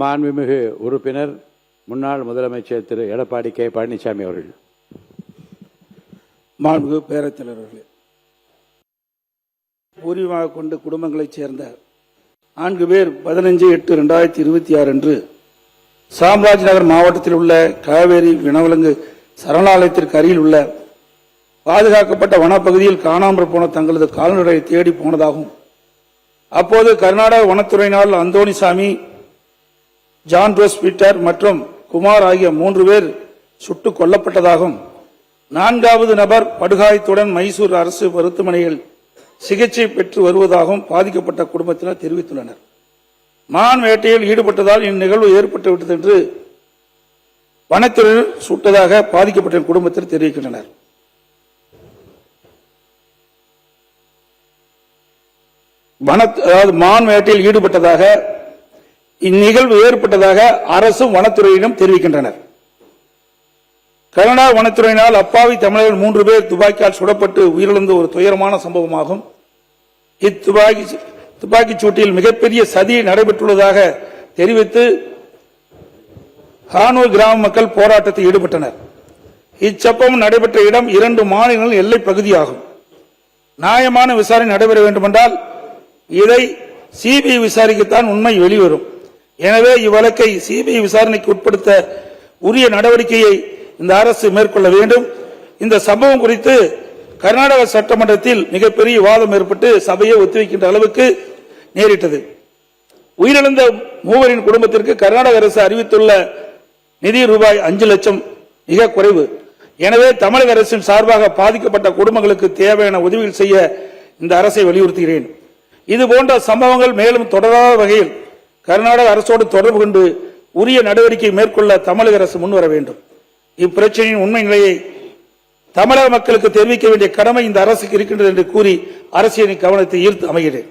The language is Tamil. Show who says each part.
Speaker 1: மாண்புமிகு உறுப்பினர் முன்னாள் முதலமைச்சர் திரு எடப்பாடி கே பழனிசாமி அவர்கள்.
Speaker 2: மாண்புமிகு பேரவைத் தலைவர்களே, பூர்வீகமாக கொண்ட குடும்பங்களைச் சேர்ந்த 4 பேர் 15/8/2026 அன்று சாம்ராஜ் நகர் மாவட்டத்தில் உள்ள காவேரி வனவிலங்கு சரணாலயத்திற்கு அருகில் உள்ள பாதுகாக்கப்பட்ட வனப்பகுதியில் காணாமல் போன தங்களது கால்நடையை தேடி போனதாகவும், அப்போது கர்நாடக வனத்துறையினால் அந்தோணிசாமி, ஜான் ரோஸ் பீட்டர் மற்றும் குமார் ஆகிய 3 பேர் சுட்டுக் கொல்லப்பட்டதாகவும், 4வது நபர் படுகாயத்துடன் மைசூர் அரசு மருத்துவமனையில் சிகிச்சை பெற்று வருவதாகவும் பாதிக்கப்பட்ட குடும்பத்தினர் தெரிவித்துள்ளனர். மான் வேட்டையில் ஈடுபட்டதால் இந்நிகழ்வு ஏற்பட்டுவிட்டது என்று வனத்துறையினர் சுட்டதாக பாதிக்கப்பட்ட குடும்பத்தினர் தெரிவிக்கின்றனர். மான் வேட்டையில் ஈடுபட்டதாக இந்நிகழ்வு ஏற்பட்டதாக அரசும் வனத்துறையிடம் தெரிவிக்கின்றனர். கர்நாடக வனத்துறையினால் அப்பாவி தமிழர்கள் 3 பேர் துப்பாக்கியால் சுடப்பட்டு உயிரிழந்த ஒரு துயரமான சம்பவமாகும். இத்துப்பாக்கிச் சூட்டில் மிகப்பெரிய சதி நடைபெற்றுள்ளதாக தெரிவித்து ஹானூர் கிராம மக்கள் போராட்டத்தில் ஈடுபட்டனர். இச்சம்பவம் நடைபெற்ற இடம் 2 மாநிலங்கள் எல்லை பகுதியாகும். நியாயமான விசாரணை நடைபெற வேண்டுமென்றால் இதை சிபிஐ விசாரிக்கத்தான் உண்மை வெளிவரும். எனவே இவ்வழக்கை சிபிஐ விசாரணைக்கு உட்படுத்த உரிய நடவடிக்கையை இந்த அரசு மேற்கொள்ள வேண்டும். இந்த சம்பவம் குறித்து கர்நாடக சட்டமன்றத்தில் மிகப்பெரிய விவாதம் ஏற்பட்டு சபையை ஒத்திவைக்கின்ற அளவுக்கு நேரிட்டது. உயிரிழந்த 3 குடும்பத்திற்கு கர்நாடக அரசு அறிவித்துள்ள நிதி ரூபாய் 5 லட்சம் மிக குறைவு. எனவே தமிழக அரசின் சார்பாக பாதிக்கப்பட்ட குடும்பங்களுக்கு தேவையான உதவிகள் செய்ய இந்த அரசை வலியுறுத்துகிறேன். இதுபோன்ற சம்பவங்கள் மேலும் தொடராத வகையில் கர்நாடக அரசோடு தொடர்பு கொண்டு உரிய நடவடிக்கை மேற்கொள்ள தமிழக அரசு முன்வர வேண்டும். இப்பிரச்சனையின் உண்மை நிலையை தமிழக மக்களுக்கு தெரிவிக்க வேண்டிய கடமை இந்த அரசுக்கு இருக்கின்றது என்று கூறி அரசியலின் கவனத்தை ஈர்த்து அமைகிறேன்.